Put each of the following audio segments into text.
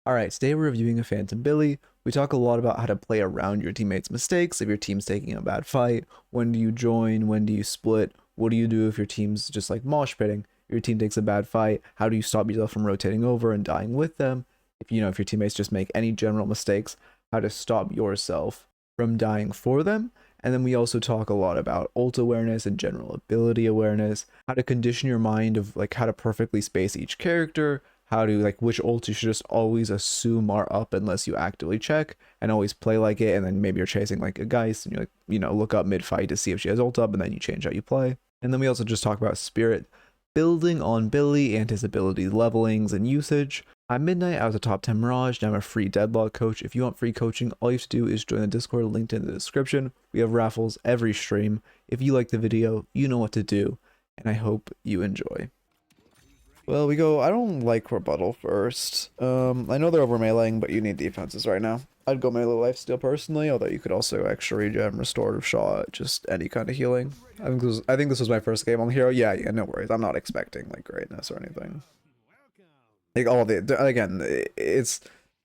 Alright, today we're reviewing a Phantom Billy. We talk a lot about how to play around your teammates' mistakes if your team's taking a bad fight. When do you join? When do you split? What do you do if your team's just like mosh pitting? Your team takes a bad fight. How do you stop yourself from rotating over and dying with them? If if your teammates just make any general mistakes, how to stop yourself from dying for them. And then we also talk a lot about ult awareness and general ability awareness, how to condition your mind of like how to perfectly space each character, how to like which ult you should just always assume are up unless you actively check and always play like it, and then maybe you're chasing like a Geist and you're like, look up mid fight to see if she has ult up and then you change how you play. And then we also just talk about Spirit building on Billy and his ability levelings and usage. I'm Midnight, I was a top 10 Mirage, and I'm a free Deadlock coach. If you want free coaching, all you have to do is join the Discord linked in the description. We have raffles every stream. If you like the video, you know what to do, and I hope you enjoy. Well, we go, I don't like rebuttal first. I know they're over meleeing, but you need defenses right now. I'd go melee lifesteal personally, although you could also extra regen, restorative shot, just any kind of healing. I think this was my first game on the hero. Yeah, no worries. I'm not expecting like greatness or anything. Like all the again,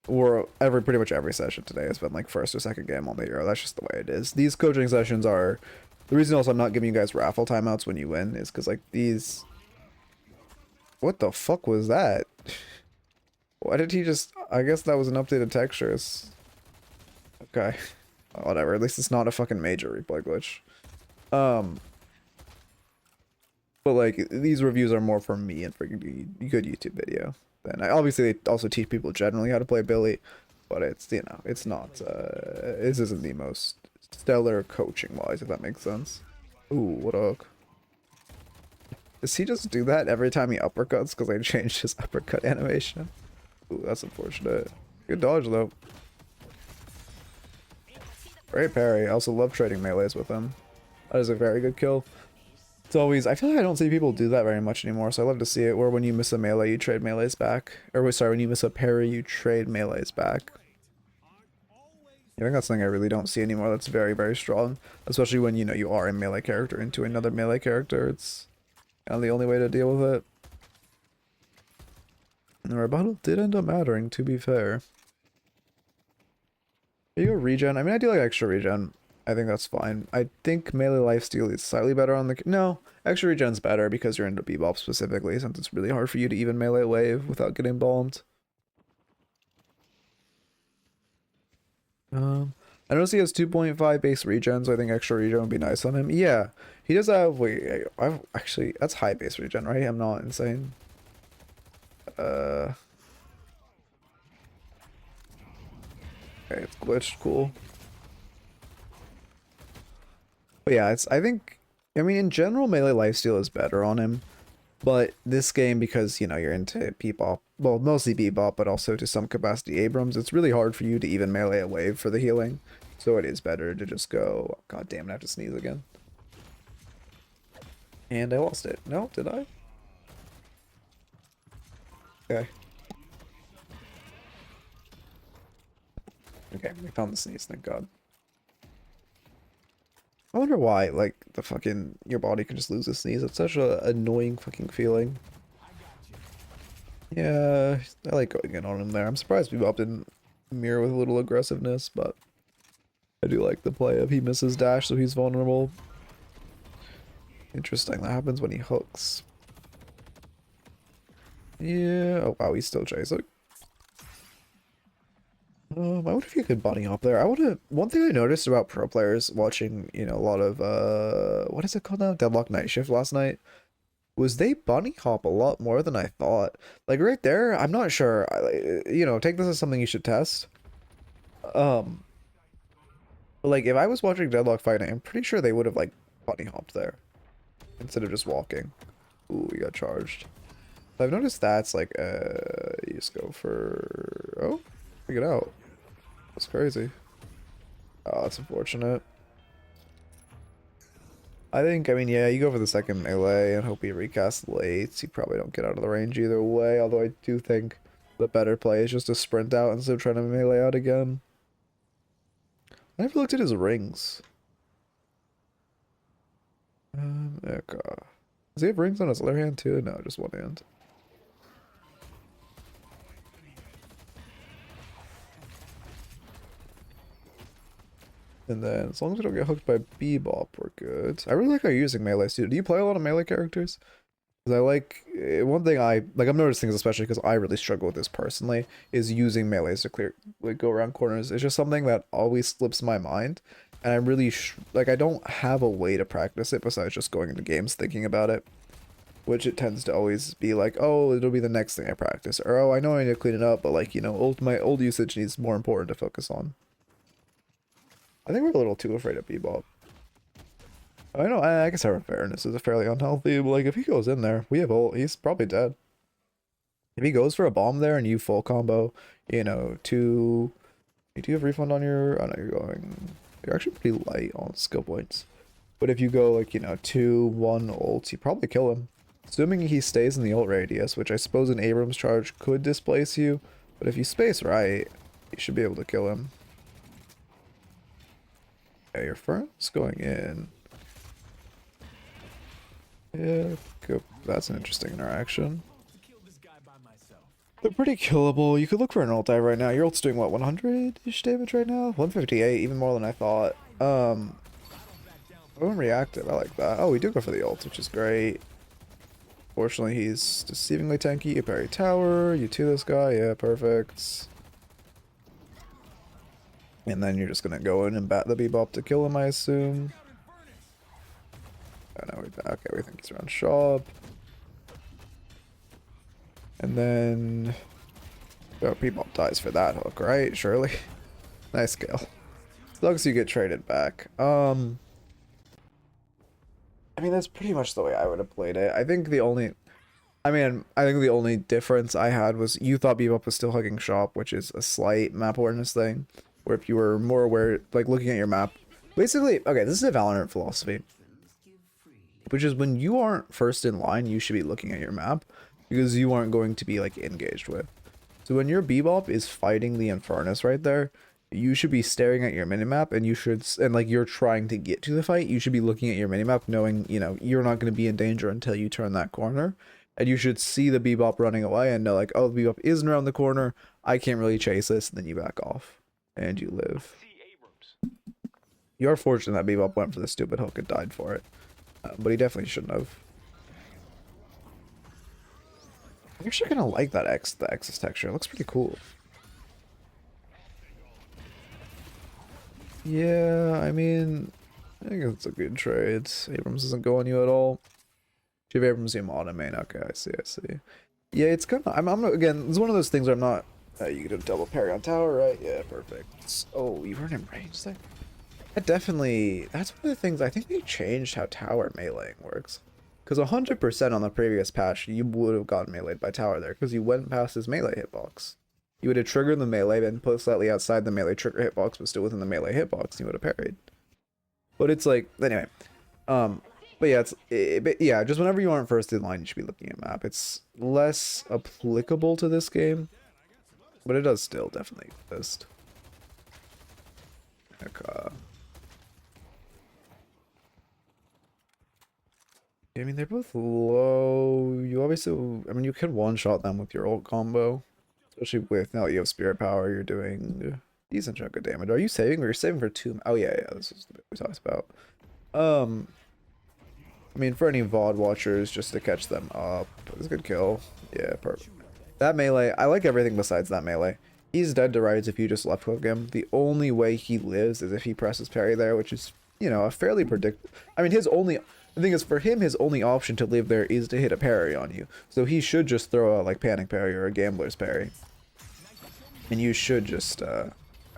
pretty much every session today has been like first or second game on the hero. That's just the way it is. These coaching sessions are the reason. Also, I'm not giving you guys raffle timeouts when you win is because like these. What the fuck was that? Why did he just... I guess that was an updated textures. Okay. Whatever. At least it's not a fucking major replay glitch. But like, these reviews are more for me and for good YouTube video. Then obviously they also teach people generally how to play Billy. But it's, it's not... this isn't the most stellar coaching-wise, if that makes sense. Ooh, what a hook. Does he just do that every time he uppercuts because I changed his uppercut animation? Ooh, that's unfortunate. Good dodge, though. Great parry. I also love trading melees with him. That is a very good kill. It's always... I feel like I don't see people do that very much anymore, so I love to see it. Or when you miss a melee, you trade melees back. Or, sorry, when you miss a parry, you trade melees back. I think that's something I really don't see anymore. That's very, very strong. Especially when, you are a melee character into another melee character. It's... and the only way to deal with it. And the rebuttal did end up mattering, to be fair. Are you a regen? I mean, I do like extra regen. I think that's fine. I think melee lifesteal is slightly better on the... No, extra regen's better because you're into bebop specifically, since it's really hard for you to even melee wave without getting bombed. I notice he has 2.5 base regen, so I think extra regen would be nice on him. Yeah, he does have... Wait, I've actually... That's high base regen, right? I'm not insane. Okay, it's glitched. Cool. But yeah, it's... I think... I mean, in general, melee lifesteal is better on him. But this game, because, you're into bebop... Well, mostly bebop, but also to some capacity Abrams, it's really hard for you to even melee a wave for the healing. So it is better to just go... God damn it, I have to sneeze again. And I lost it. No, did I? Okay. Okay, we found the sneeze, thank God. I wonder why, like, the fucking... Your body can just lose a sneeze. It's such an annoying fucking feeling. Yeah, I like going in on him there. I'm surprised Bebop didn't mirror with a little aggressiveness, but... I do like the play of he misses dash, so he's vulnerable. Interesting, that happens when he hooks. Yeah, oh wow, he's still chasing. I wonder if you could bunny hop there. One thing I noticed about pro players watching, a lot of, what is it called now? Deadlock Night Shift last night, was they bunny hop a lot more than I thought. Like right there, I'm not sure, take this as something you should test. But like if I was watching Deadlock fighting, I'm pretty sure they would have like bunny hopped there instead of just walking. Ooh, we got charged. I've noticed that's like, you just go for, oh, pick it out. That's crazy. Oh, that's unfortunate. I mean, yeah, you go for the second melee and hope he recasts late. You probably don't get out of the range either way, although I do think the better play is just to sprint out instead of trying to melee out again. I never looked at his rings. Okay. Does he have rings on his other hand too? No, just one hand. And then as long as we don't get hooked by Bebop, we're good. I really like how you're using melee too. Do you play a lot of melee characters? Because I like, one thing I've noticed things, especially because I really struggle with this personally, is using melees to clear, like, go around corners. It's just something that always slips my mind. And I really, like, I don't have a way to practice it besides just going into games thinking about it. Which it tends to always be like, oh, it'll be the next thing I practice. Or, oh, I know I need to clean it up, but, like, you know, my old usage needs more important to focus on. I think we're a little too afraid of Bebop. I know, I guess our fairness is fairly unhealthy, but, like, if he goes in there, we have ult, he's probably dead. If he goes for a bomb there and you full combo, you know, do you have refund on your, oh no, you're actually pretty light on skill points. But if you go, like, you know, 2-1 ult, you probably kill him. Assuming he stays in the ult radius, which I suppose an Abrams charge could displace you, but if you space right, you should be able to kill him. Okay, your firm's going in. Yeah, go. That's an interesting interaction. They're pretty killable. You could look for an ult dive right now. Your ult's doing what, 100-ish damage right now? 158, even more than I thought. Reactive, I like that. Oh, we do go for the ult, which is great. Fortunately, he's deceivingly tanky. You parry tower, you 2 this guy, yeah, perfect. And then you're just gonna go in and bat the Bebop to kill him, I assume. Oh no, okay, we think he's around shop. And then, oh, Bebop dies for that hook, right? Surely. Nice kill. Sucks you get traded back. I mean, that's pretty much the way I would have played it. I think the only difference I had was you thought Bebop was still hugging shop, which is a slight map awareness thing. Where if you were more aware, like looking at your map. Basically, okay, this is a Valorant philosophy. Which is when you aren't first in line, you should be looking at your map. Because you aren't going to be, like, engaged with. So when your Bebop is fighting the Infernus right there, you should be staring at your minimap, and you should, and like you're trying to get to the fight, you should be looking at your minimap knowing, you know, you're not going to be in danger until you turn that corner. And you should see the Bebop running away and know, like, oh, the Bebop isn't around the corner, I can't really chase this, and then you back off. And you live. You are fortunate that Bebop went for the stupid hook and died for it. But he definitely shouldn't have. I'm actually kind of like that the X's texture. It looks pretty cool. Yeah, I mean, I think it's a good trade. Abrams doesn't go on you at all. Give Abrams your auto main. Okay, I see. Yeah, it's kind of. I'm again. It's one of those things where I'm not. You get a double parry on tower, right? Yeah, perfect. Oh, you weren't in range there. That definitely. That's one of the things. I think they changed how tower meleeing works. Because 100% on the previous patch, you would have gotten meleeed by tower there because you went past his melee hitbox. You would have triggered the melee, and put slightly outside the melee trigger hitbox, but still within the melee hitbox, and you would have parried. But it's like, anyway. But yeah, yeah, just whenever you aren't first in line, you should be looking at map. It's less applicable to this game, but it does still definitely exist. Okay. I mean, they're both low. You obviously, I mean, you can one-shot them with your ult combo. Especially with, now that you have spirit power, you're doing a decent chunk of damage. Are you saving? Or you're saving for 2? Oh, yeah, this is the bit we talked about. I mean, for any VOD watchers, just to catch them up. It's a good kill. Yeah, perfect. That melee, I like everything besides that melee. He's dead to rights if you just left hook him. The only way he lives is if he presses parry there, which is, you know, a fairly I mean, the thing is, for him, his only option to live there is to hit a parry on you. So he should just throw a, like, panic parry or a gambler's parry. And you should just, I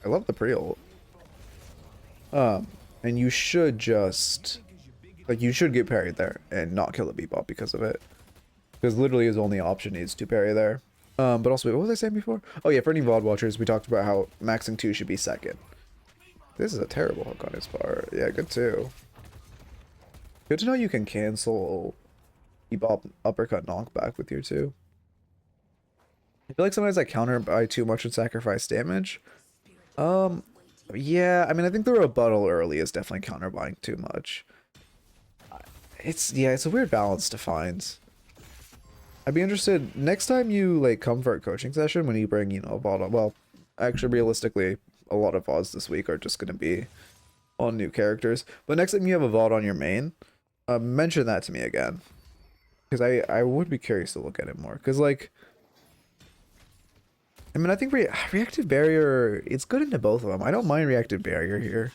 love the pre-ult. And you should just, like, you should get parried there and not kill the Bebop because of it. Because literally his only option is to parry there. But also, what was I saying before? Oh yeah, for any VOD watchers, we talked about how maxing 2 should be second. This is a terrible hook on his part. Yeah, good too. Good to know you can cancel Bebop uppercut knockback with your 2. I feel like sometimes I counter by too much and sacrifice damage. Yeah, I mean, I think the rebuttal early is definitely counter buying too much. It's a weird balance to find. I'd be interested next time you like come for a coaching session when you bring, you know, a VOD. Well, actually, realistically, a lot of VODs this week are just going to be on new characters. But next time you have a VOD on your main, mention that to me again. Because I would be curious to look at it more. Because, like, I mean, I think reactive barrier, it's good into both of them. I don't mind reactive barrier here.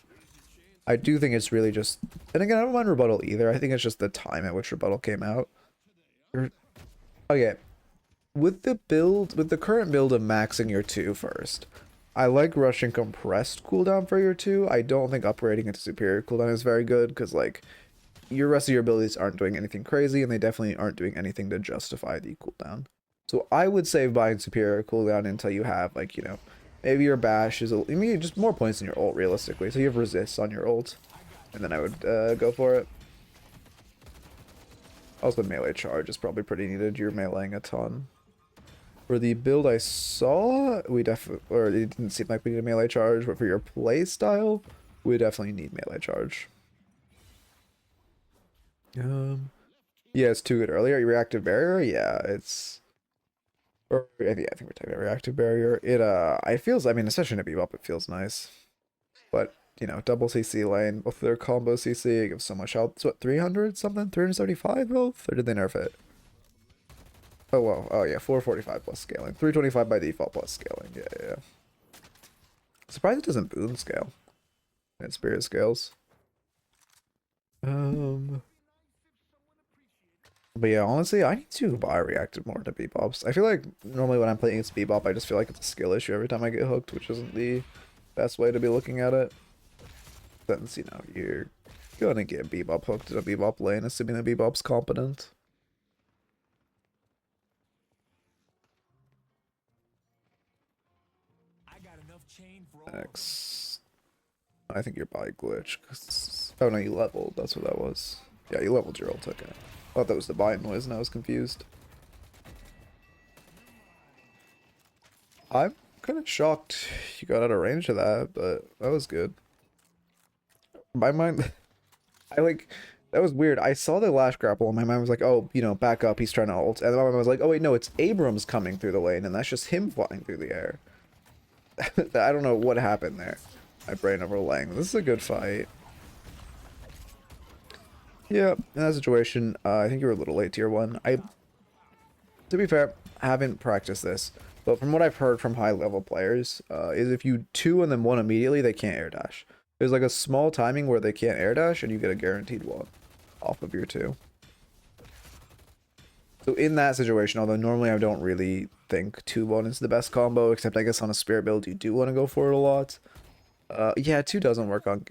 I do think it's really just, and again, I don't mind rebuttal either. I think it's just the time at which rebuttal came out. Okay, with the current build of maxing your 2 first, I like rushing compressed cooldown for your 2. I don't think upgrading into superior cooldown is very good because, like, your rest of your abilities aren't doing anything crazy, and they definitely aren't doing anything to justify the cooldown. So I would save buying superior cooldown until you have, like, you know, maybe your bash is, I mean, just more points in your ult, realistically. So you have resist on your ult, and then I would go for it. Also, melee charge is probably pretty needed. You're meleeing a ton. For the build I saw, we definitely, or it didn't seem like we need a melee charge, but for your play style, we definitely need melee charge. Yeah, it's too good earlier. Your reactive barrier, yeah, it's. Or yeah, I think we're talking about reactive barrier. It I feels, I mean, especially in a bebop, it feels nice. But you know, double CC lane, both their combo CC, it gives so much health. It's what, 300 something, 375 health, or did they nerf it? Oh well, oh yeah, 445 plus scaling, 325 by default plus scaling. Yeah. Surprised it doesn't boon scale. And spirit scales. But yeah, honestly, I need to buy reactive more to bebops. I feel like normally when I'm playing against bebop, I just feel like it's a skill issue every time I get hooked, which isn't the best way to be looking at it. Since, you know, you're gonna get bebop hooked in a bebop lane, assuming the bebop's competent. Next, I think you're by glitch. Oh no, you leveled. That's what that was. Yeah, you leveled your ult. Okay. I thought that was the bind noise, and I was confused. I'm kind of shocked you got out of range of that, but that was good. My mind, that was weird. I saw the lash grapple, and my mind was like, oh, you know, back up, he's trying to ult. And then my mind was like, oh wait, no, it's Abrams coming through the lane, and that's just him flying through the air. I don't know what happened there. My brain overlaying. This is a good fight. Yeah, in that situation, I think you were a little late tier 1. To be fair, I haven't practiced this, but from what I've heard from high level players, is if you 2 and then 1 immediately, they can't air dash. There's like a small timing where they can't air dash, and you get a guaranteed 1 off of your 2. So in that situation, although normally I don't really think 2-1 is the best combo, except I guess on a spirit build you do want to go for it a lot. Yeah, 2 doesn't work on.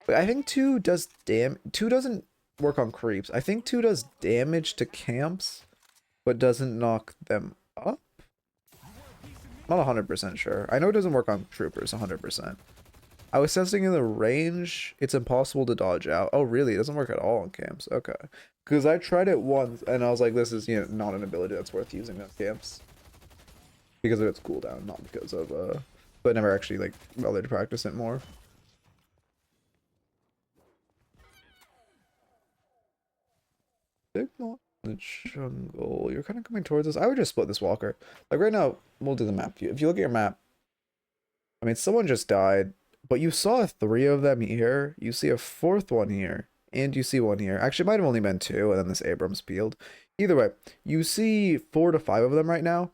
But I think 2 does 2 doesn't work on creeps. I think 2 does damage to camps, but doesn't knock them up. I'm not 100% sure. I know it doesn't work on troopers 100%. I was testing in the range. It's impossible to dodge out. Oh, really? It doesn't work at all on camps. Okay. Because I tried it once, and I was like, this is, you know, not an ability that's worth using on camps. Because of its cooldown, not because of, but never actually, like, bothered to practice it more. Big one in the jungle. You're kind of coming towards us. I would just split this walker. Like, right now, we'll do the map. If you look at your map, I mean, someone just died. But you saw 3 of them here. You see a 4th one here. And you see 1 here. Actually, it might have only been 2, and then this Abrams peeled. Either way, you see 4 to 5 of them right now.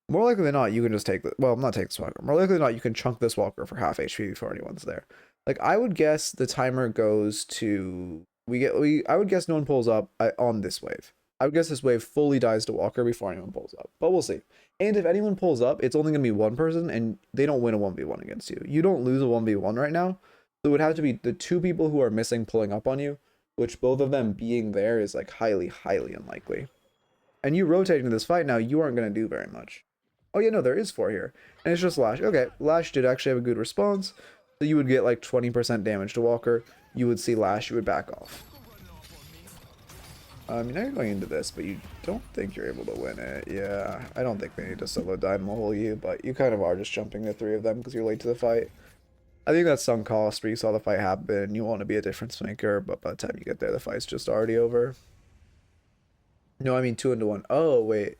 More likely than not, you can just take the... Well, not take this walker. More likely than not, you can chunk this walker for half HP before anyone's there. Like, I would guess the timer goes to... I would guess no one pulls up on this wave. I would guess this wave fully dies to walker before anyone pulls up. But we'll see. And if anyone pulls up, it's only going to be 1 person, and they don't win a 1v1 against you. You don't lose a 1v1 right now. So it would have to be the 2 people who are missing pulling up on you, which both of them being there is like highly, highly unlikely. And you rotating this fight now, you aren't going to do very much. Oh yeah, no, there is 4 here. And it's just Lash. Okay, Lash did actually have a good response. So you would get like 20% damage to Walker. You would see Lash, you would back off. Now you're going into this, but you don't think you're able to win it. Yeah, I don't think they need to solo dynamo hole you, but you kind of are just jumping the 3 of them because you're late to the fight. I think that's sunk cost where you saw the fight happen and you want to be a difference maker, but by the time you get there, the fight's just already over. No, I mean 2 into 1. Oh, wait.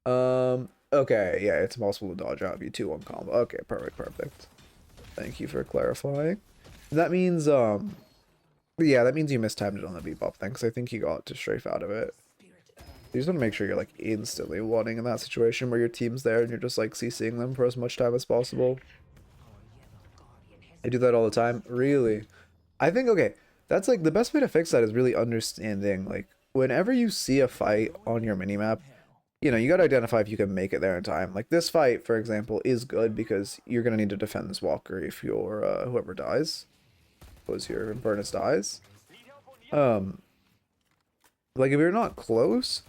Okay, yeah, it's possible to dodge out if you 2-1 combo. Okay, perfect. Thank you for clarifying. That means, yeah, that means you mistimed it on the bebop thing, because I think you got to strafe out of it. You just want to make sure you're like instantly wanting in that situation where your team's there and you're just like CCing them for as much time as possible. I do that all the time. Really? I think, okay, that's like the best way to fix that is really understanding, like, whenever you see a fight on your minimap, you know, you got to identify if you can make it there in time. Like this fight, for example, is good because you're going to need to defend this walker if your whoever dies, was your Infernus dies. Um, like if you're not close,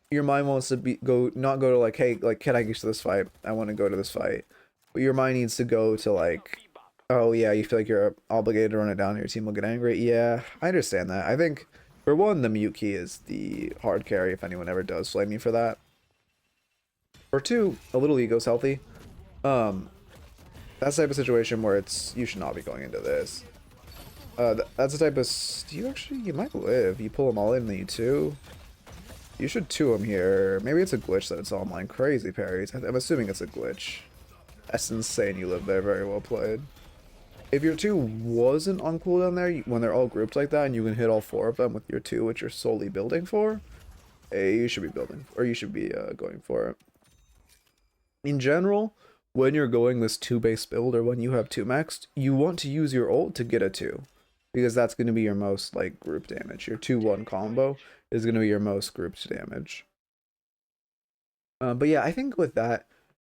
your mind wants to not go to like, hey, like, can I get to this fight? I want to go to this fight. But your mind needs to go to like, oh yeah, you feel like you're obligated to run it down, your team will get angry. Yeah, I understand that. I think for one, the mute key is the hard carry if anyone ever does flame you for that. For two, a little ego's healthy. That's the type of situation where it's you should not be going into this. That's the type of you might live. You pull them all in, the two. You should two them here. Maybe it's a glitch that it's online. Crazy parries. I'm assuming it's a glitch. That's insane. You live there. Very well played. If your two wasn't on cooldown there, when they're all grouped like that, and you can hit all four of them with your two, which you're solely building for, you should be building, or you should be going for it. In general, when you're going this 2-base build, or when you have 2 maxed, you want to use your ult to get a 2. Because that's going to be your most, like, group damage. Your 2-1 combo is going to be your most grouped damage. But yeah, I think with that,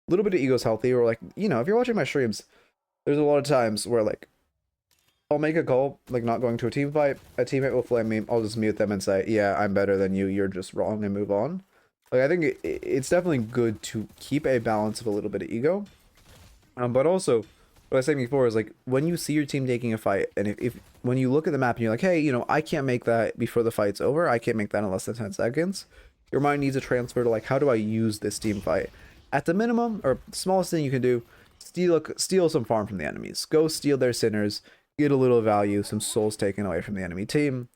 a little bit of ego's healthy, or like, you know, if you're watching my streams, there's a lot of times where, like, I'll make a call, like, not going to a team fight, a teammate will flame me, I'll just mute them and say, yeah, I'm better than you, you're just wrong, and move on. Like, I think it's definitely good to keep a balance of a little bit of ego. But also, what I was saying before is, like, when you see your team taking a fight, and if when you look at the map and you're like, hey, you know, I can't make that before the fight's over, I can't make that in less than 10 seconds, your mind needs to transfer to, like, how do I use this team fight? At the minimum, or smallest thing you can do, steal some farm from the enemies. Go steal their sinners, get a little value, some souls taken away from the enemy team.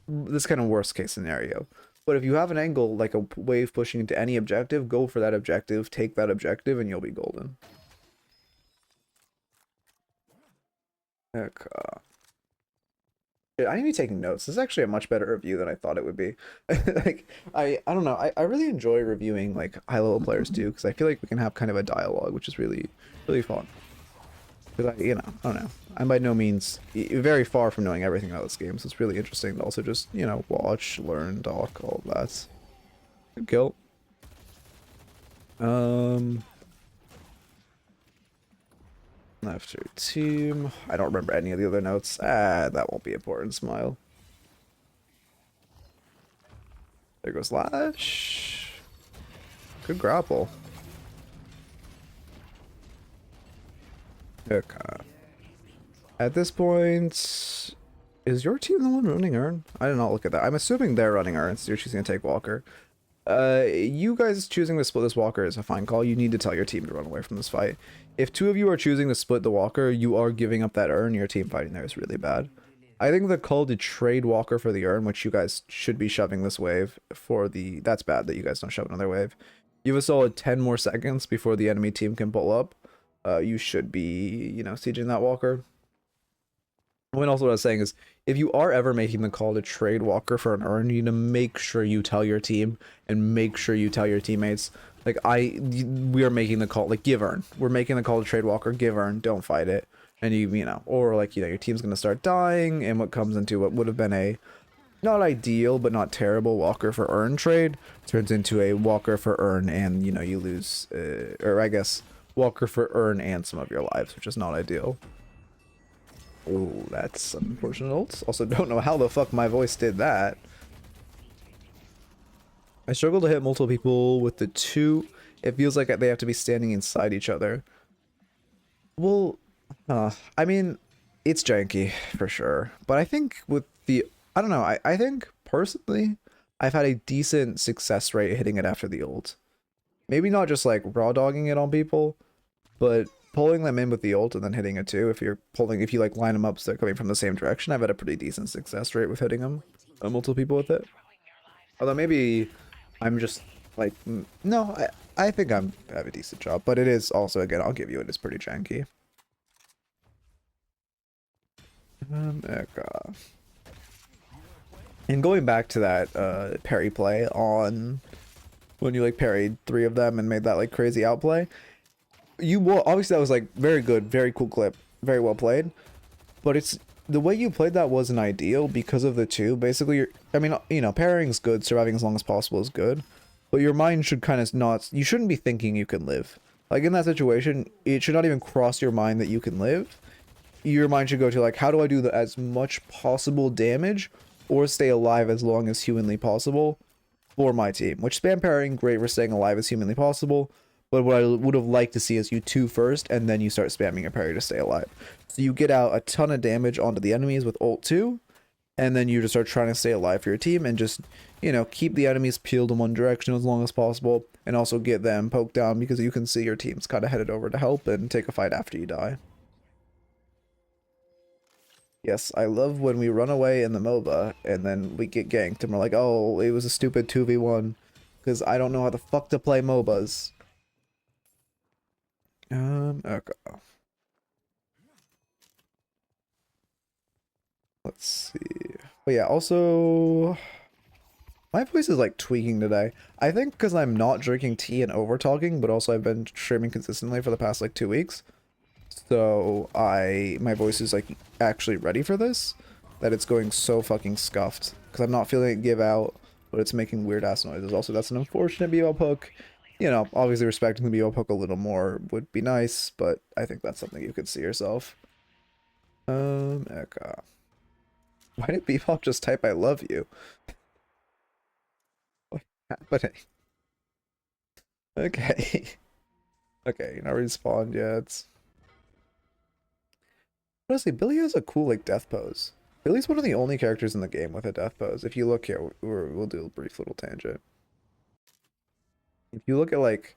This kind of worst case scenario. But if you have an angle, like a wave pushing into any objective, go for that objective, take that objective, and you'll be golden. Okay. I need to be taking notes. This is actually a much better review than I thought it would be. Like, I don't know. I really enjoy reviewing, like, high-level players, too, because I feel like we can have kind of a dialogue, which is really, really fun. Because I don't know. I'm by no means very far from knowing everything about this game, so it's really interesting to also just, you know, watch, learn, talk, all of that. Good kill. After team. I don't remember any of the other notes. That won't be important, smile. There goes Lash. Good grapple. Okay. At this point, is your team the one running Urn? I did not look at that. I'm assuming they're running Urn, so you're choosing to take Walker. You guys choosing to split this Walker is a fine call. You need to tell your team to run away from this fight. If two of you are choosing to split the Walker, you are giving up that Urn. Your team fighting there is really bad. I think the call to trade Walker for the Urn, which you guys should be shoving this wave for the... That's bad that you guys don't shove another wave. You have a solid 10 more seconds before the enemy team can pull up. You should be, you know, sieging that Walker. And also what I was saying is, if you are ever making the call to trade Walker for an Urn, you need to make sure you tell your team and make sure you tell your teammates, like, we are making the call, like, give Urn. We're making the call to trade Walker, give Urn, don't fight it. And you know, or like, you know, your team's going to start dying, and what comes into what would have been a not ideal, but not terrible Walker for Urn trade turns into a Walker for Urn, and, you know, you lose, or I guess, Walker for Urn and some of your lives, which is not ideal. Oh, that's unfortunate. Also, don't know how the fuck my voice did that. I struggle to hit multiple people with the two. It feels like they have to be standing inside each other. Well, I mean, it's janky for sure. But I think with the... I don't know. I think, personally, I've had a decent success rate hitting it after the ult. Maybe not just, like, raw dogging it on people, but pulling them in with the ult and then hitting it too. If you like line them up so they're coming from the same direction, I've had a pretty decent success rate with hitting them, multiple people with it. Although maybe I'm just like, no, I think I have a decent job, but it is also, again, I'll give you it, it's pretty janky. Okay. And going back to that parry play on when you like parried 3 of them and made that like crazy outplay, you will obviously that was like very good, very cool clip, very well played. But it's the way you played that wasn't ideal because of the 2. Basically, I mean, you know, parrying's good, surviving as long as possible is good, but your mind should kind of not. You shouldn't be thinking you can live. Like in that situation, it should not even cross your mind that you can live. Your mind should go to like, how do I do as much possible damage or stay alive as long as humanly possible for my team? Which spam parrying, great for staying alive as humanly possible. But what I would have liked to see is you 2 first, and then you start spamming a parry to stay alive. So you get out a ton of damage onto the enemies with ult 2, and then you just start trying to stay alive for your team and just, you know, keep the enemies peeled in one direction as long as possible, and also get them poked down because you can see your team's kind of headed over to help and take a fight after you die. Yes, I love when we run away in the MOBA, and then we get ganked, and we're like, oh, it was a stupid 2v1, because I don't know how the fuck to play MOBAs. Okay. Let's see. But yeah, also, my voice is like tweaking today. I think because I'm not drinking tea and over talking, but also I've been streaming consistently for the past like 2 weeks. So my voice is like actually ready for this, that it's going so fucking scuffed. Because I'm not feeling it give out, but it's making weird ass noises. Also, that's an unfortunate BO hook. You know, obviously respecting the BO hook a little more would be nice, but I think that's something you could see yourself. Eka. Why did Bebop just type I love you? What's happening? Okay. Okay, you're not respawned yet. Honestly, Billy has a cool like death pose. Billy's one of the only characters in the game with a death pose. If you look here, we'll do a brief little tangent. If you look at like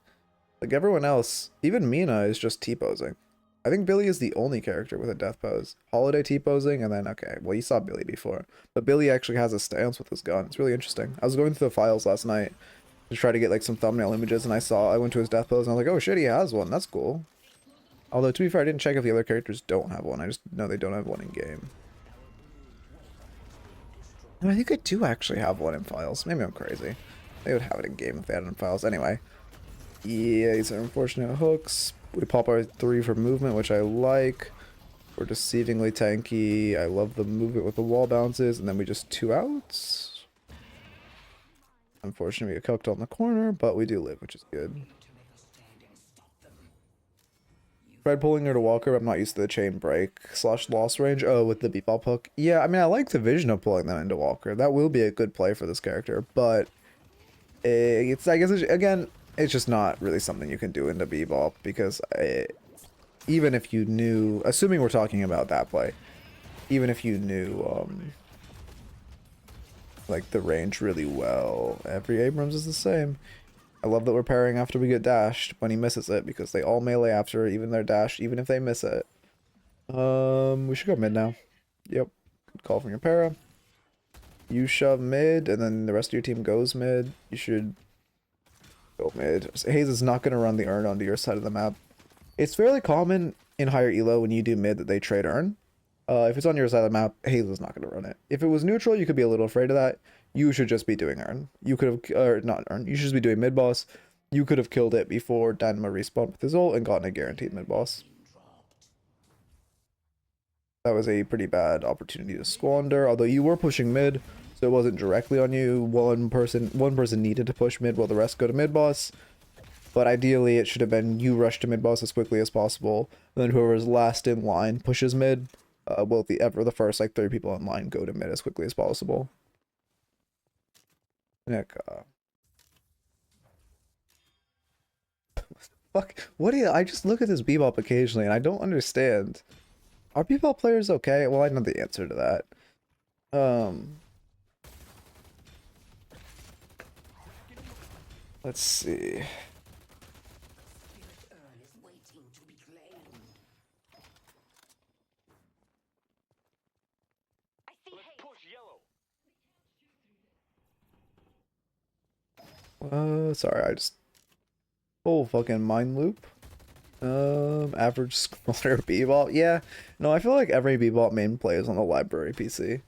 everyone else, even Mina is just T-posing. I think Billy is the only character with a death pose. Holiday T-posing, and then, okay, well, you saw Billy before. But Billy actually has a stance with his gun. It's really interesting. I was going through the files last night to try to get, like, some thumbnail images, and I went to his death pose, and I was like, oh shit, he has one. That's cool. Although, to be fair, I didn't check if the other characters don't have one. I just know they don't have one in-game. I think I do actually have one in files. Maybe I'm crazy. They would have it in-game if they had it in files. Anyway. Yeah, these are unfortunate hooks. We pop our 3 for movement, which I like. We're deceivingly tanky. I love the movement with the wall bounces, and then we just 2 outs. Unfortunately, we get cooked on the corner, but we do live, which is good. Tried pulling her to Walker, but I'm not used to the chain break / loss range. Oh, with the Bebop hook. Yeah, I mean, I like the vision of pulling them into Walker. That will be a good play for this character, but it's, I guess, again, it's just not really something you can do into Bebop, because even if you knew, assuming we're talking about that play, even if you knew like the range really well, every Abrams is the same. I love that we're parrying after we get dashed when he misses it, because they all melee after, even their dash, even if they miss it. We should go mid now. Yep. Good call from your para. You shove mid, and then the rest of your team goes mid. You should go mid. Hayes is not going to run the urn onto your side of the map. It's fairly common in higher elo when you do mid that they trade urn. If it's on your side of the map, Hayes is not going to run it. If it was neutral, you could be a little afraid of that. You should just be doing urn. You could have, or not urn, you should just be doing mid boss. You could have killed it before Dynamo respawned with his ult and gotten a guaranteed mid boss. That was a pretty bad opportunity to squander, although you were pushing mid, so it wasn't directly on you. One person needed to push mid while the rest go to mid boss. But ideally, it should have been you rush to mid boss as quickly as possible, and then whoever's last in line pushes mid. Will the first like 30 people in line go to mid as quickly as possible. Nick, fuck, what do you? I just look at this Bebop occasionally, and I don't understand. Are Bebop players okay? Well, I know the answer to that. Let's see. Sorry, I just full fucking mind loop. Average squatter Bebop. Yeah, no, I feel like every Bebop main plays on the library PC.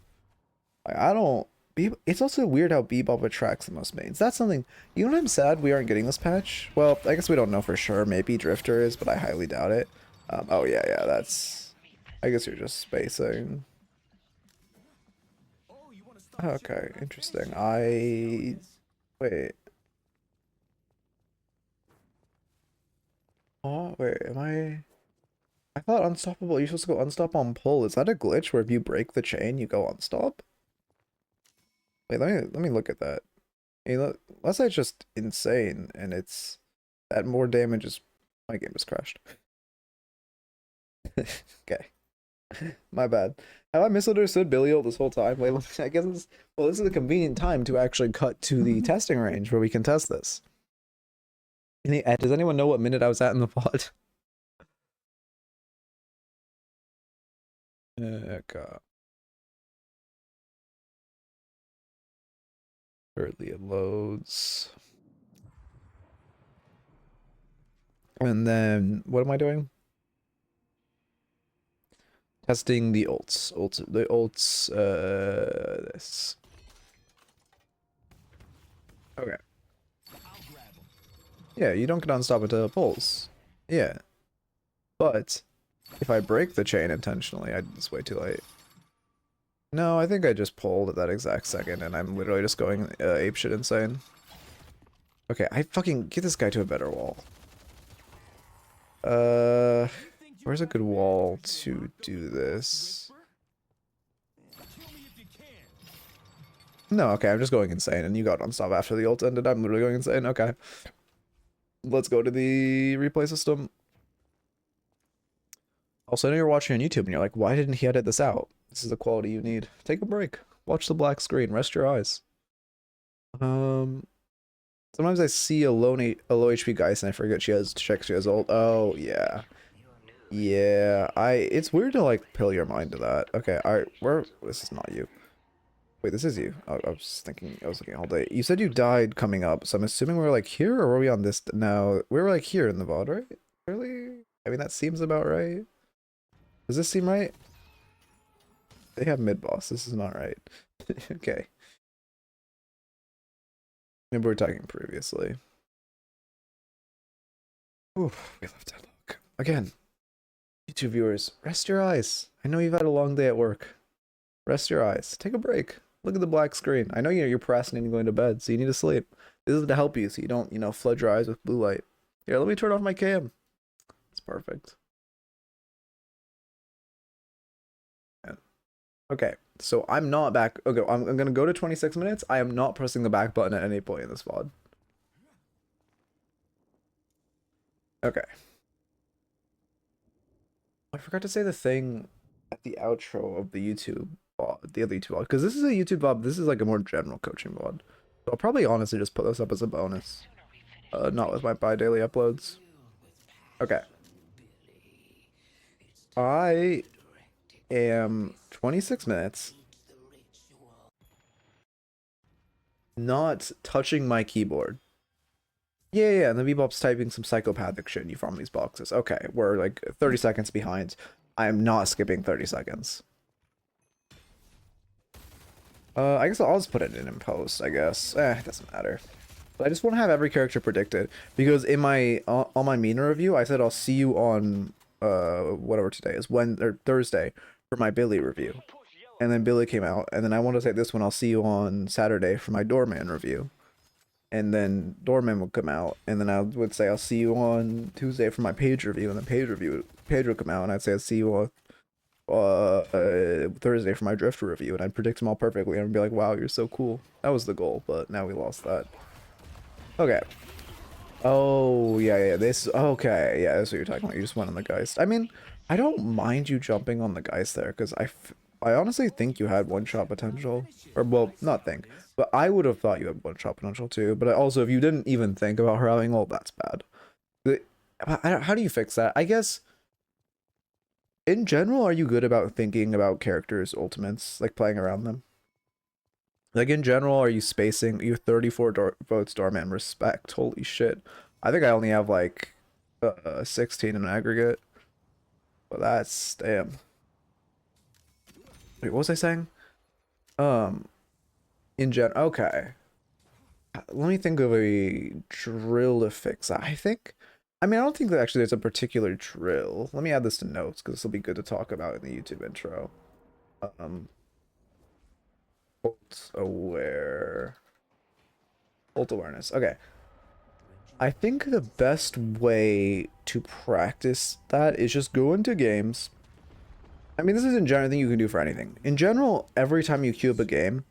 I don't. It's also weird how Bebop attracts the most mains. That's something. You know what I'm sad we aren't getting this patch? Well, I guess we don't know for sure. Maybe Drifter is, but I highly doubt it. Oh yeah, yeah. That's. I guess you're just spacing. Okay, interesting. Wait. Oh wait, am I thought unstoppable. You're supposed to go unstop on pull. Is that a glitch where if you break the chain, you go unstop? Wait, let me look at that. Hey, unless it's just insane and it's that more damage is my game is crashed. Okay. My bad. Have I misunderstood Billy this whole time? Wait, I guess this is a convenient time to actually cut to the testing range where we can test this. Does anyone know what minute I was at in the pod? God. Early it loads. And then what am I doing? Testing the ults. This. Okay. Yeah, you don't get unstop until it pulls. Yeah. But if I break the chain intentionally, it's way too late. No, I think I just pulled at that exact second and I'm literally just going apeshit insane. Okay, I fucking get this guy to a better wall. Where's a good wall to do this? No, okay, I'm just going insane and you got unstop after the ult ended. I'm literally going insane. Okay. Let's go to the replay system. Also, I know you're watching on YouTube and you're like, why didn't he edit this out? This is the quality you need. Take a break. Watch the black screen. Rest your eyes. Sometimes I see a low HP Geist and I forget she has ult. Oh, yeah. Yeah, it's weird to like pill your mind to that. Okay, alright, this is not you. Wait, this is you. I was looking all day. You said you died coming up, so I'm assuming we're like here, or were we on this? No, we were like here in the VOD, right? Really? I mean, that seems about right. Does this seem right? They have mid-boss. This is not right. Okay. Maybe we were talking previously. Oof, we left Deadlock. Again, YouTube viewers, rest your eyes. I know you've had a long day at work. Rest your eyes. Take a break. Look at the black screen. I know you're procrastinating going to bed, so you need to sleep. This is to help you so you don't, flood your eyes with blue light. Here, let me turn off my cam. It's perfect. Yeah. Okay, so I'm not back. Okay, I'm going to go to 26 minutes. I am not pressing the back button at any point in this VOD. Okay. I forgot to say the thing at the outro of the YouTube VOD, the other YouTube VOD, because this is a YouTube VOD. This is like a more general coaching VOD. So I'll probably honestly just put this up as a bonus. Not with my bi-daily uploads. Okay. I am 26 minutes not touching my keyboard. Yeah, and the Bebop's typing some psychopathic shit and you farm these boxes. Okay, we're like 30 seconds behind. I am not skipping 30 seconds. I guess I'll just put it in post, I guess. It doesn't matter. But I just want to have every character predicted because in my on my Mina review, I said I'll see you on whatever today is, Thursday for my Billy review. And then Billy came out, and then I want to say this one, I'll see you on Saturday for my Doorman review. And then Doorman would come out, and then I would say I'll see you on Tuesday for my Page review, and then Page would come out, and I'd say I'll see you on Thursday for my Drift review, and I'd predict them all perfectly, and I'd be like, wow, you're so cool. That was the goal, but now we lost that. Okay. Oh, yeah, this, okay, yeah, that's what you're talking about. You just went on the Geist. I mean, I don't mind you jumping on the Geist there, because I honestly think you had one-shot potential. Or, well, not think, but I would have thought you had one-shot potential too. But also, if you didn't even think about her having ult, that's bad. How do you fix that? I guess, in general, are you good about thinking about characters' ultimates, like playing around them? Like, in general, are you spacing? You 34 votes, Doorman, respect. Holy shit. I think I only have, like, 16 in aggregate. But that's damn. Wait, what was I saying? In general, okay. Let me think of a drill to fix that. I mean, I don't think that actually there's a particular drill. Let me add this to notes because this will be good to talk about in the YouTube intro. Ult aware. Ult awareness. Okay. I think the best way to practice that is just go into games. I mean, this is in general thing you can do for anything. In general, every time you queue up a game,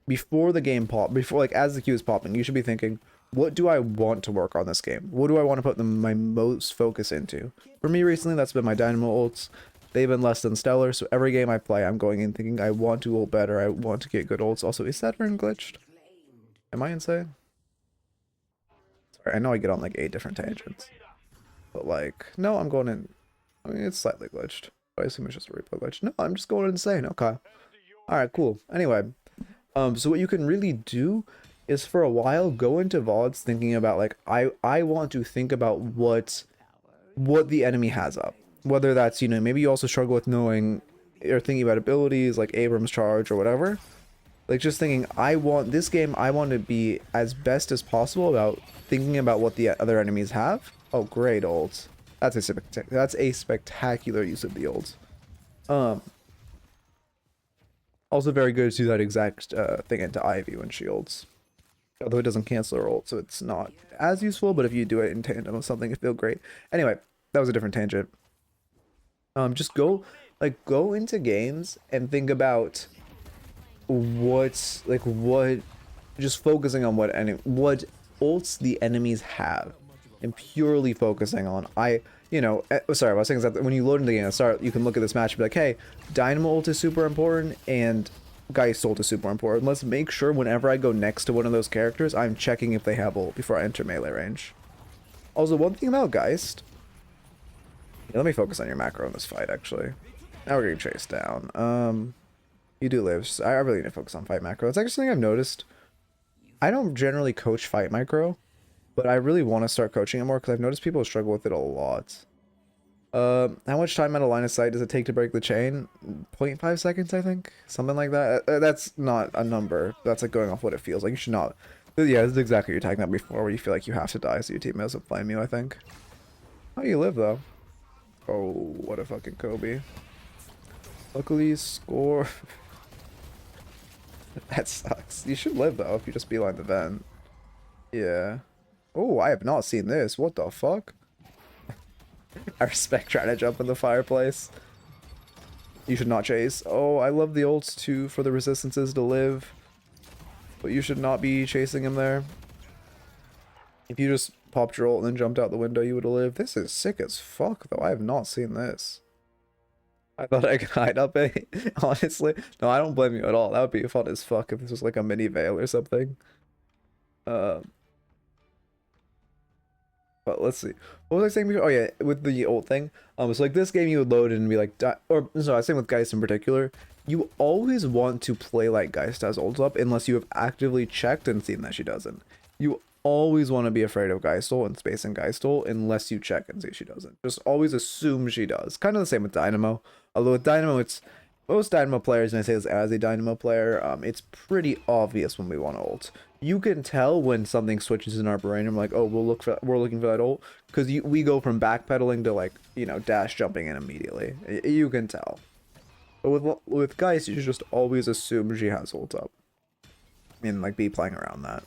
before the game like as the queue is popping, you should be thinking, what do I want to work on this game? What do I want to put my most focus into? For me recently, that's been my Dynamo ults. They've been less than stellar, so every game I play, I'm going in thinking I want to ult better, I want to get good ults. Also, is that turn glitched? Am I insane? Sorry, I know I get on like 8 different tangents. But like, no, I'm going in. I mean, it's slightly glitched. I assume it's just a replay glitch. No, I'm just going insane. Okay. Alright, cool. Anyway, so what you can really do is for a while go into VODs thinking about like I want to think about what the enemy has up. Whether that's, you know, maybe you also struggle with knowing or thinking about abilities like Abrams charge or whatever. Like just thinking I want this game, I want to be as best as possible about thinking about what the other enemies have. Oh, great ults. That's a spectacular use of the ults. Also very good to do that exact thing into Ivy when she ults. Although it doesn't cancel her ult, so it's not as useful, but if you do it in tandem with something, it feels great. Anyway, that was a different tangent. Just go into games and think about just focusing on what ults the enemies have and purely focusing on sorry, what I was saying is that when you load into the game, you can look at this match and be like, hey, Dynamo ult is super important and Geist ult is super important. Let's make sure whenever I go next to one of those characters, I'm checking if they have ult before I enter melee range. Also, one thing about Geist, let me focus on your macro in this fight, actually. Now we're getting chased down. You do live. I really need to focus on fight macro. It's actually something I've noticed. I don't generally coach fight macro, but I really want to start coaching it more because I've noticed people struggle with it a lot. How much time out of line of sight does it take to break the chain? 0.5 seconds, I think? Something like that. That's not a number. That's like going off what it feels like. You should not. Yeah, this is exactly what you're talking about before, where you feel like you have to die so your team doesn't flame you, I think. How do you live, though? Oh, what a fucking Kobe. Luckily, score. That sucks. You should live, though, if you just beeline the vent. Yeah. Oh, I have not seen this. What the fuck? I respect trying to jump in the fireplace. You should not chase. Oh, I love the ults, too, for the resistances to live. But you should not be chasing him there. If you just popped your ult and then jumped out the window, you would have lived. This is sick as fuck, though. I have not seen this. I thought I could hide up it, honestly. No, I don't blame you at all. That would be fun as fuck if this was like a mini veil or something. But let's see. What was I saying before? Oh yeah, with the ult thing. So like this game you would load in and be like, or so I was saying with Geist in particular, you always want to play like Geist has ults up unless you have actively checked and seen that she doesn't. You always want to be afraid of Geist ult and space and Geist ult unless you check and see she doesn't. Just always assume she does. Kind of the same with Dynamo. Although with Dynamo, it's most Dynamo players, and I say this as a Dynamo player, it's pretty obvious when we want to ult. You can tell when something switches in our brain. I'm like, oh, we're looking for that ult, because we go from backpedaling to like, you know, dash jumping in immediately. You can tell. But with Geist, you should just always assume she has ult up. I mean, like, be playing around that.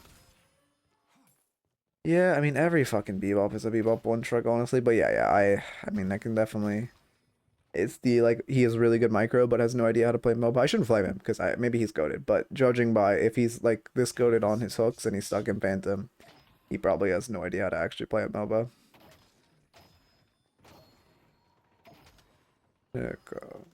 Yeah, I mean, every fucking Bebop is a Bebop one trick, honestly. But yeah, I mean, I can definitely. It's the, like, he is really good micro, but has no idea how to play MOBA. I shouldn't flame him, because maybe he's goated. But judging by if he's, like, this goated on his hooks and he's stuck in Phantom, he probably has no idea how to actually play a MOBA. There we go.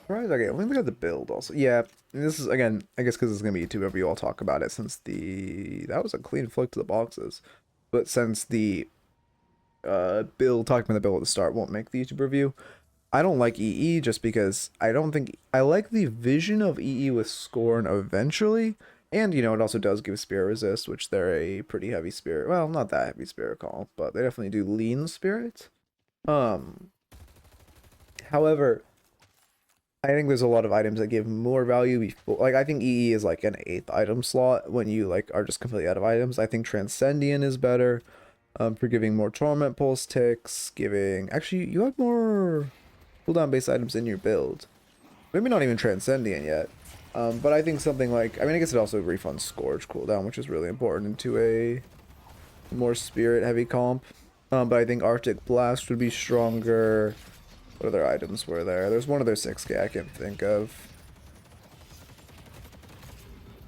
Right, okay, let me look at the build also. Yeah, this is, again, I guess because it's going to be YouTube review, I'll talk about it since that was a clean flick to the boxes. But since the talking about the build at the start won't make the YouTube review, I don't like EE just because I don't think I like the vision of EE with Scorn eventually. And, you know, it also does give Spirit Resist, which they're a pretty heavy spirit. Well, not that heavy spirit call, but they definitely do lean spirit. However, I think there's a lot of items that give more value before. Like, I think EE is like an 8th item slot when you like are just completely out of items. I think Transcendian is better for giving more Torment Pulse ticks, giving... Actually, you have more cooldown based items in your build. Maybe not even Transcendian yet. But I think something like, I mean, I guess it also refunds Scourge cooldown, which is really important into a more spirit heavy comp. But I think Arctic Blast would be stronger. What other items were there? There's one other 6k I can think of.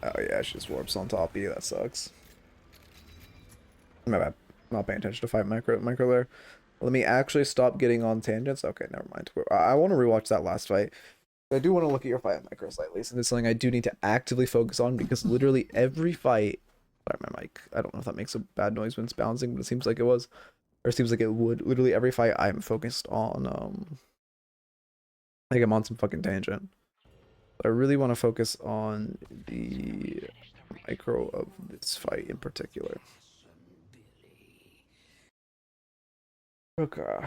Oh yeah, she just warps on top of you. That sucks. My bad. I'm not paying attention to fight micro there. Let me actually stop getting on tangents. Okay, never mind. I want to rewatch that last fight. I do want to look at your fight micro slightly, so it's something I do need to actively focus on because literally every fight... Sorry, my mic. I don't know if that makes a bad noise when it's bouncing, but it seems like it was. Or it seems like it would. Literally every fight I'm focused on, like I'm on some fucking tangent. But I really want to focus on the micro of this fight in particular. Okay.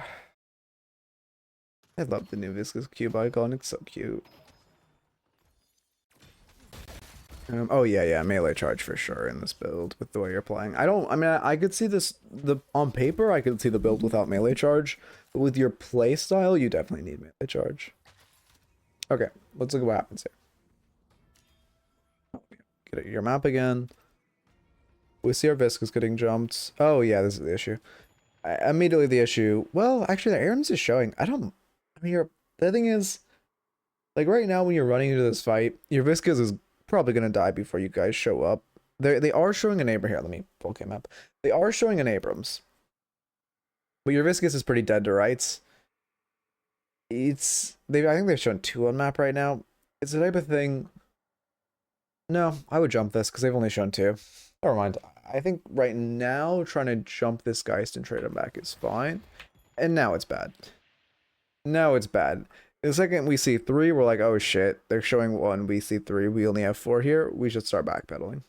I love the new Viscous Cube icon, it's so cute. Oh yeah, melee charge for sure in this build with the way you're playing. I mean, I could see this, on paper, I could see the build without melee charge, but with your play style, you definitely need melee charge. Okay, let's look at what happens here. Get your map again. We see our Viscous getting jumped. Oh yeah, this is the issue. Immediately the issue, well, actually the Aaron's is showing. I mean, the thing is, like right now when you're running into this fight, your Viscous is probably gonna die before you guys show up. They are showing an Abrams here. Let me full cam up. They are showing an Abrams, but your Viscous is pretty dead to rights. I think they've shown 2 on map right now. It's the type of thing. No, I would jump this because they've only shown 2. Never mind. I think right now trying to jump this Geist and trade him back is fine. And now it's bad. Now it's bad. The second we see 3, we're like, oh shit, they're showing 1, we see 3, we only have 4 here, we should start backpedaling.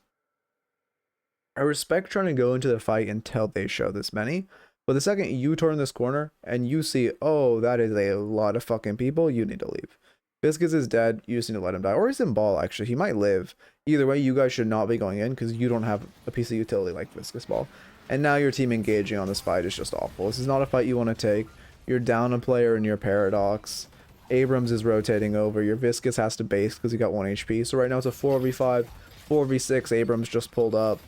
I respect trying to go into the fight until they show this many, but the second you turn this corner and you see, oh, that is a lot of fucking people, you need to leave. Viscous is dead, you just need to let him die. Or he's in ball, actually, he might live. Either way, you guys should not be going in because you don't have a piece of utility like Viscous ball. And now your team engaging on this fight is just awful. This is not a fight you want to take. You're down a player in your Paradox. Abrams is rotating over. Your Viscous has to base because he got 1 HP. So right now it's a 4v5, 4v6. Abrams just pulled up.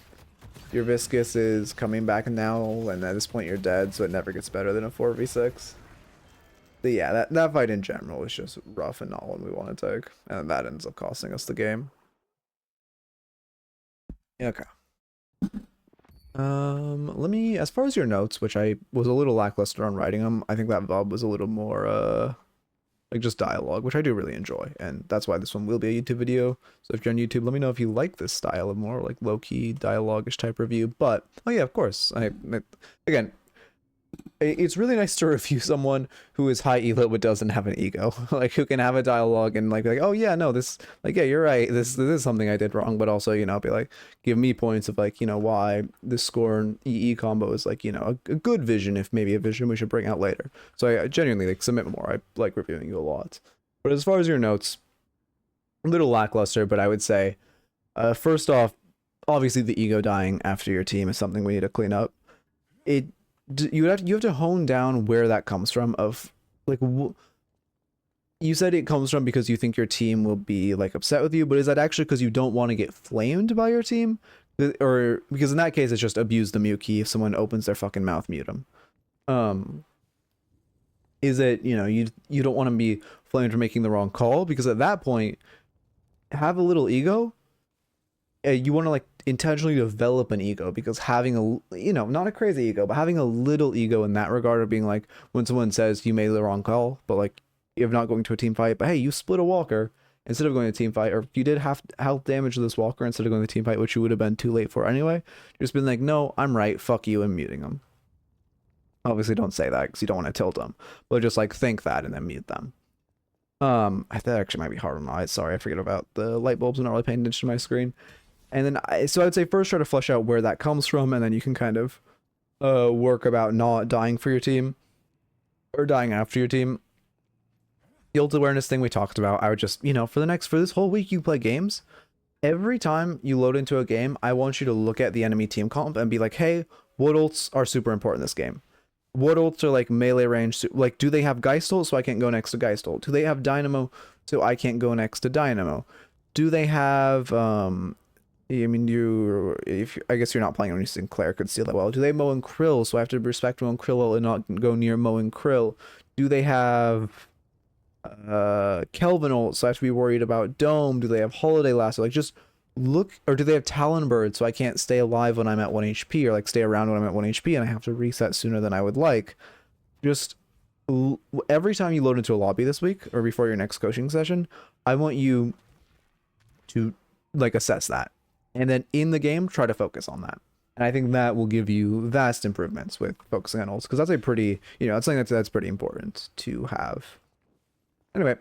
Your Viscous is coming back now, and at this point you're dead, so it never gets better than a 4v6. But yeah, that fight in general is just rough and not one we want to take. And that ends up costing us the game. Okay. Let me, as far as your notes, which I was a little lackluster on writing them, I think that VOD was a little more, like just dialogue, which I do really enjoy, and that's why this one will be a YouTube video. So if you're on YouTube, let me know if you like this style of more like low-key dialogue-ish type review. But oh yeah, of course, again, it's really nice to review someone who is high elo but doesn't have an ego, like who can have a dialogue and like oh yeah, no, this, like, yeah, you're right, this is something I did wrong, but also, you know, be like, give me points of like, you know, why this Scorn EE combo is like, you know, a good vision, if maybe a vision we should bring out later. So I genuinely like submit more. I like reviewing you a lot. But as far as your notes, a little lackluster, but I would say, first off, obviously the ego dying after your team is something we need to clean up. You have to hone down where that comes from. Of like, you said it comes from because you think your team will be like upset with you, but is that actually because you don't want to get flamed by your team? Or because in that case it's just abuse the mute key. If someone opens their fucking mouth, mute them. Is it, you know, you don't want to be flamed for making the wrong call? Because at that point, have a little ego. You want to like intentionally develop an ego, because having a, you know, not a crazy ego, but having a little ego in that regard of being like, when someone says you made the wrong call, but like you're not going to a team fight, but hey, you split a walker instead of going to a team fight, or you did health damage to this walker instead of going to the team fight, which you would have been too late for anyway. Just been like, no, I'm right, fuck you, and muting them. Obviously, don't say that because you don't want to tilt them, but just like think that and then mute them. That actually might be hard on my eyes. Sorry, I forget about the light bulbs. I'm not really paying attention to my screen. And then, so I'd say first try to flesh out where that comes from, and then you can kind of work about not dying for your team or dying after your team. The ult awareness thing we talked about, I would just, you know, for this whole week you play games, every time you load into a game, I want you to look at the enemy team comp and be like, hey, what ults are super important in this game? What ults are like melee range? Like, do they have Geist ult so I can't go next to Geist ult? Do they have Dynamo so I can't go next to Dynamo? Do they have, I mean, I guess you're not playing when Sinclair could steal that well. Do they Mow and Krill so I have to respect Mow and Krill and not go near Mow and Krill? Do they have Kelvin ult so I have to be worried about Dome? Do they have Holiday Lasso? Like, just look. Or do they have Talonbird so I can't stay alive when I'm at 1 HP, or like stay around when I'm at 1 HP and I have to reset sooner than I would like? Just every time you load into a lobby this week or before your next coaching session, I want you to like assess that, and then in the game try to focus on that. And I think that will give you vast improvements with focusing on ults, because that's a pretty, you know, that's something that's pretty important to have. Anyway,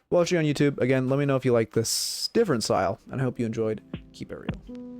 watching on YouTube, again, let me know if you like this different style, and I hope you enjoyed. Keep it real.